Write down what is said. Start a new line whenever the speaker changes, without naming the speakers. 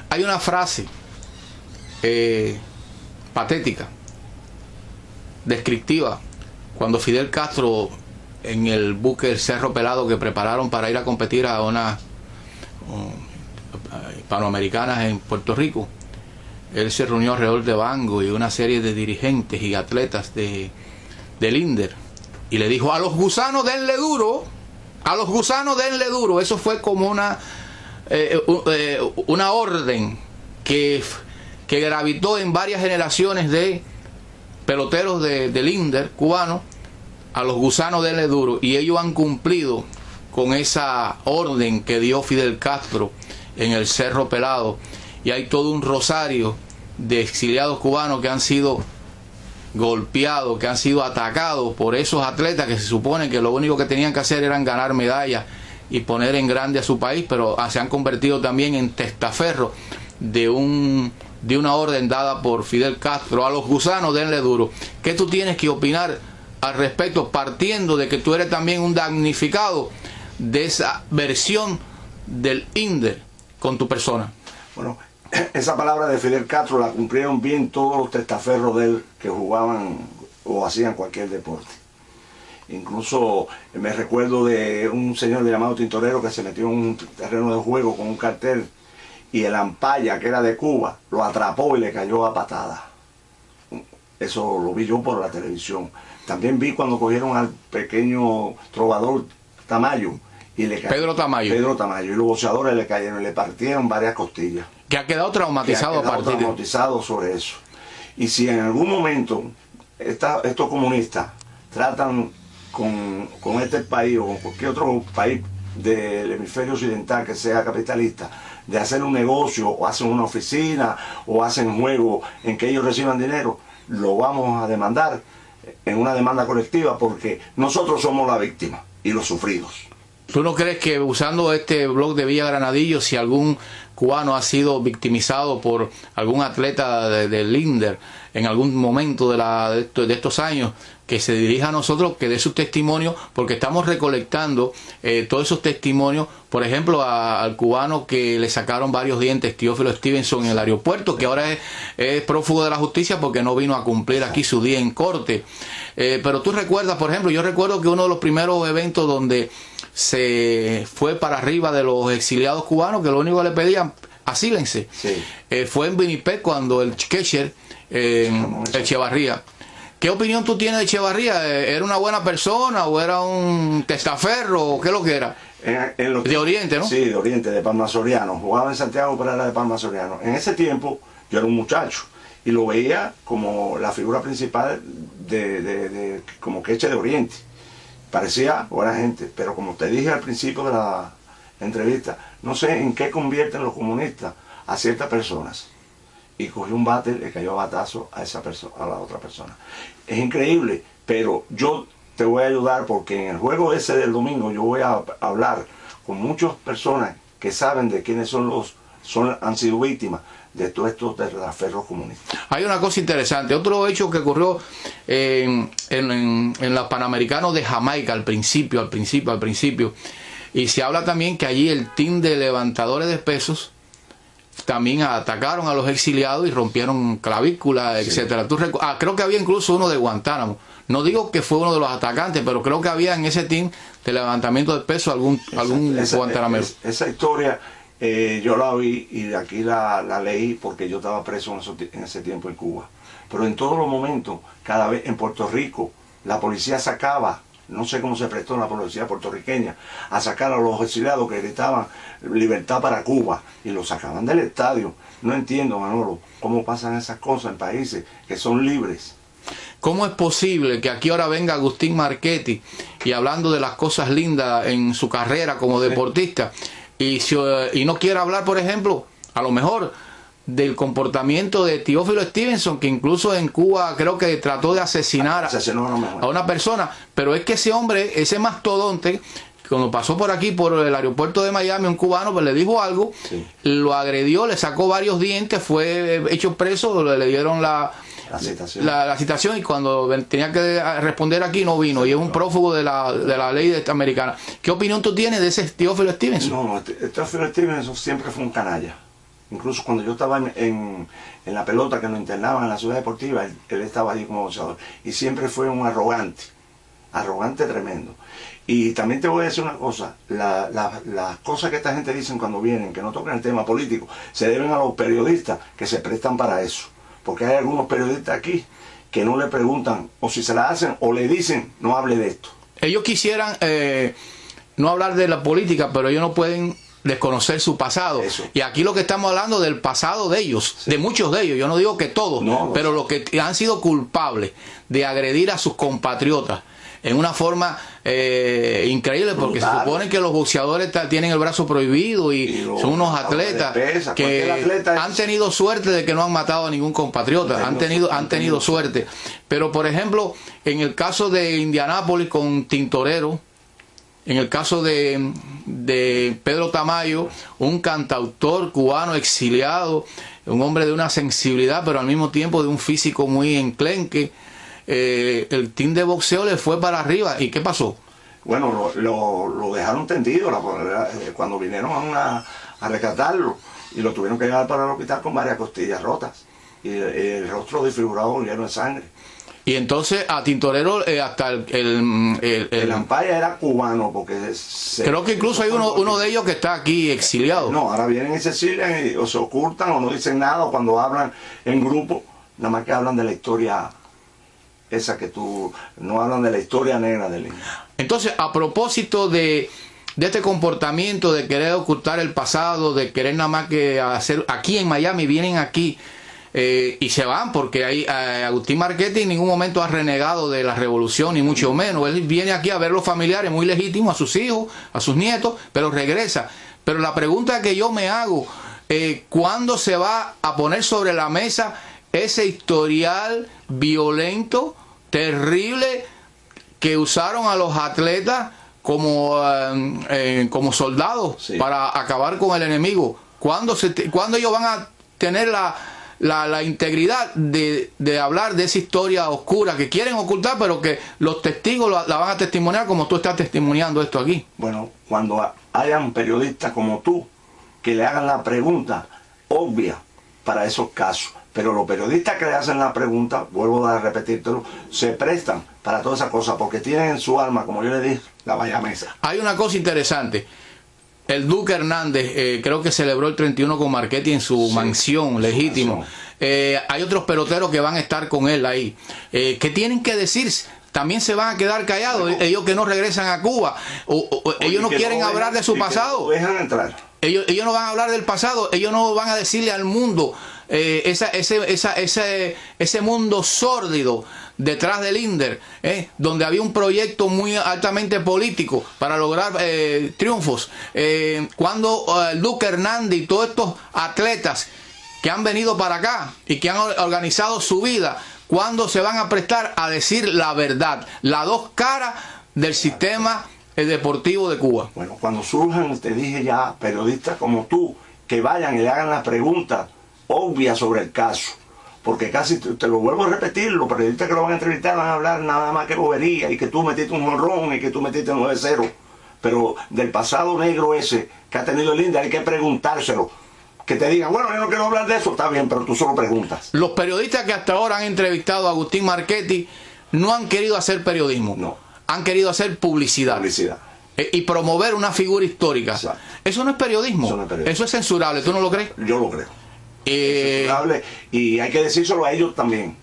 Hay una frase patética, descriptiva, cuando Fidel Castro, en el buque El Cerro Pelado que prepararon para ir a competir a unas panamericanas en Puerto Rico, él se reunió alrededor de Bango y una serie de dirigentes y atletas del INDER y le dijo: a los gusanos denle duro, a los gusanos denle duro. Eso fue como una orden que gravitó en varias generaciones de peloteros del INDER cubano. A los gusanos denle duro, y ellos han cumplido con esa orden que dio Fidel Castro en el Cerro Pelado, y hay todo un rosario de exiliados cubanos que han sido golpeados, que han sido atacados por esos atletas que se supone que lo único que tenían que hacer eran ganar medallas y poner en grande a su país, pero se han convertido también en testaferros de una orden dada por Fidel Castro. A los gusanos denle duro. ¿Qué tú tienes que opinar al respecto, partiendo de que tú eres también un damnificado de esa versión del INDER con tu persona?
Bueno, esa palabra de Fidel Castro la cumplieron bien todos los testaferros de él que jugaban o hacían cualquier deporte. Incluso me recuerdo de un señor llamado Tintorero que se metió en un terreno de juego con un cartel, y el Ampaya, que era de Cuba, lo atrapó y le cayó a patadas. Eso lo vi yo por la televisión. También vi cuando cogieron al pequeño trovador Tamayo.
Pedro Tamayo.
Pedro Tamayo. Y los boxeadores le cayeron, le partieron varias costillas.
Que ha quedado traumatizado
traumatizado sobre eso. Y si en algún momento estos comunistas tratan con este país o con cualquier otro país del hemisferio occidental que sea capitalista, de hacer un negocio, o hacen una oficina, o hacen juegos en que ellos reciban dinero, lo vamos a demandar en una demanda colectiva, porque nosotros somos la víctima y los sufridos.
¿Tú no crees que, usando este blog de Villa Granadillo, si algún cubano ha sido victimizado por algún atleta del INDER en algún momento de estos años, que se dirija a nosotros, que dé sus testimonios, porque estamos recolectando todos esos testimonios? Por ejemplo, al cubano que le sacaron varios dientes, Teófilo Stevenson, en el aeropuerto, que ahora es prófugo de la justicia porque no vino a cumplir aquí su día en corte. Pero tú recuerdas, por ejemplo, yo recuerdo que uno de los primeros eventos donde se fue para arriba de los exiliados cubanos, que lo único que le pedían, asílense, sí, fue en Winnipeg, cuando el catcher Echevarría. ¿Qué opinión tú tienes de Echevarría? ¿Era una buena persona o era un testaferro o qué es lo que era? De Oriente, ¿no?
Sí, de Oriente, de Palma Soriano. Jugaba en Santiago, pero era de Palma Soriano. En ese tiempo yo era un muchacho y lo veía como la figura principal como queche de Oriente. Parecía buena gente, pero como te dije al principio de la entrevista, no sé en qué convierten los comunistas a ciertas personas. Y cogió un bate, le cayó a batazo a esa persona, a la otra persona. Es increíble, pero yo te voy a ayudar, porque en el juego ese del domingo yo voy a hablar con muchas personas que saben de quiénes han sido víctimas de todos estos testaferros comunistas.
Hay una cosa interesante, otro hecho que ocurrió en los Panamericanos de Jamaica al principio, y se habla también que allí el team de levantadores de pesos también atacaron a los exiliados y rompieron clavículas, sí, etcétera. Creo que había incluso uno de Guantánamo. No digo que fue uno de los atacantes, pero creo que había en ese team de levantamiento de peso algún guantanamero.
Esa historia yo la vi y de aquí la leí, porque yo estaba preso en ese tiempo en Cuba. Pero en todos los momentos, cada vez en Puerto Rico, la policía sacaba, no sé cómo se prestó la policía puertorriqueña a sacar a los exiliados que gritaban libertad para Cuba, y los sacaban del estadio. No entiendo, Manolo, cómo pasan esas cosas en países que son libres.
¿Cómo es posible que aquí ahora venga Agustín Marchetti y hablando de las cosas lindas en su carrera como deportista, y no quiera hablar, por ejemplo, a lo mejor del comportamiento de Teófilo Stevenson, que incluso en Cuba creo que trató de asesinar a una persona? Pero es que ese hombre, ese mastodonte, cuando pasó por aquí, por el aeropuerto de Miami, un cubano pues le dijo algo, sí, lo agredió, le sacó varios dientes, fue hecho preso, le dieron la citación, y cuando tenía que responder aquí no vino, y es un prófugo de la ley americana. ¿Qué opinión tú tienes de ese Teófilo Stevenson?
No, Teófilo Stevenson siempre fue un canalla. Incluso cuando yo estaba en la pelota que nos internaban en la ciudad deportiva, él estaba allí como boxeador. Y siempre fue un arrogante tremendo. Y también te voy a decir una cosa, las cosas que esta gente dicen cuando vienen, que no tocan el tema político, se deben a los periodistas que se prestan para eso. Porque hay algunos periodistas aquí que no le preguntan, o si se la hacen, o le dicen, no hable de esto.
Ellos quisieran no hablar de la política, pero ellos no pueden desconocer su pasado.
Eso.
Y aquí lo que estamos hablando del pasado de ellos, sí, de muchos de ellos, yo no digo que todos, no, pero los que han sido culpables de agredir a sus compatriotas en una forma increíble, porque brutal. Se supone que los boxeadores tienen el brazo prohibido y son unos atletas que han tenido suerte de que no han matado a ningún compatriota, han tenido suerte. Pero por ejemplo, en el caso de Indianápolis con Tintorero, en el caso de Pedro Tamayo, un cantautor cubano exiliado, un hombre de una sensibilidad, pero al mismo tiempo de un físico muy enclenque, el team de boxeo le fue para arriba. ¿Y qué pasó?
Bueno, lo dejaron tendido cuando vinieron a rescatarlo, y lo tuvieron que llevar para el hospital con varias costillas rotas y el rostro desfigurado lleno de sangre.
Y entonces a Tintorero hasta
el umpire era cubano, porque
creo que incluso hay uno de ellos que está aquí exiliado.
No, ahora vienen y se exilian y o se ocultan o no dicen nada, o cuando hablan en grupo, nada más que hablan de la historia esa que tú, no hablan de la historia negra del Indio.
Entonces, a propósito de este comportamiento de querer ocultar el pasado, de querer nada más que hacer aquí en Miami, vienen aquí y se van, porque ahí Agustín Marchetti en ningún momento ha renegado de la revolución, ni mucho menos. Él viene aquí a ver los familiares, muy legítimo, a sus hijos, a sus nietos, pero regresa. Pero la pregunta que yo me hago, ¿cuándo se va a poner sobre la mesa ese historial violento, terrible, que usaron a los atletas como soldados, sí, para acabar con el enemigo? ¿Cuándo ellos van a tener la integridad de hablar de esa historia oscura que quieren ocultar, pero que los testigos la van a testimoniar como tú estás testimoniando esto aquí?
Bueno, cuando hayan periodistas como tú que le hagan la pregunta obvia para esos casos, pero los periodistas que le hacen la pregunta, vuelvo a repetírtelo, se prestan para todas esas cosas, porque tienen en su alma, como yo le dije, la vaya mesa.
Hay una cosa interesante. El Duque Hernández creo que celebró el 31 con Marchetti en su mansión, legítimo. Hay otros peloteros que van a estar con él ahí. ¿Qué tienen que decir? También se van a quedar callados, ellos que no regresan a Cuba. Ellos no quieren hablar de su pasado.
Dejan entrar.
Ellos no van a hablar del pasado, ellos no van a decirle al mundo ese mundo sórdido detrás del INDER, donde había un proyecto muy altamente político para lograr triunfos. Cuando el Duque Hernández y todos estos atletas que han venido para acá y que han organizado su vida, ¿cuándo se van a prestar a decir la verdad, las dos caras del sistema deportivo de Cuba?
Bueno, cuando surjan, te dije ya, periodistas como tú, que vayan y le hagan las preguntas obvias sobre el caso, porque casi, te lo vuelvo a repetir, los periodistas que lo van a entrevistar van a hablar nada más que bobería, y que tú metiste un jonrón y que tú metiste 9-0, pero del pasado negro ese que ha tenido el INDER hay que preguntárselo. Que te digan, bueno, yo no quiero hablar de eso, está bien, pero tú solo preguntas.
Los periodistas que hasta ahora han entrevistado a Agustín Marchetti no han querido hacer periodismo, no, han querido hacer publicidad. Y promover una figura histórica. Exacto. Eso no es periodismo. Eso no es periodismo. Eso es censurable. ¿Tú no lo crees?
Yo lo creo. Es censurable, y hay que decírselo a ellos también.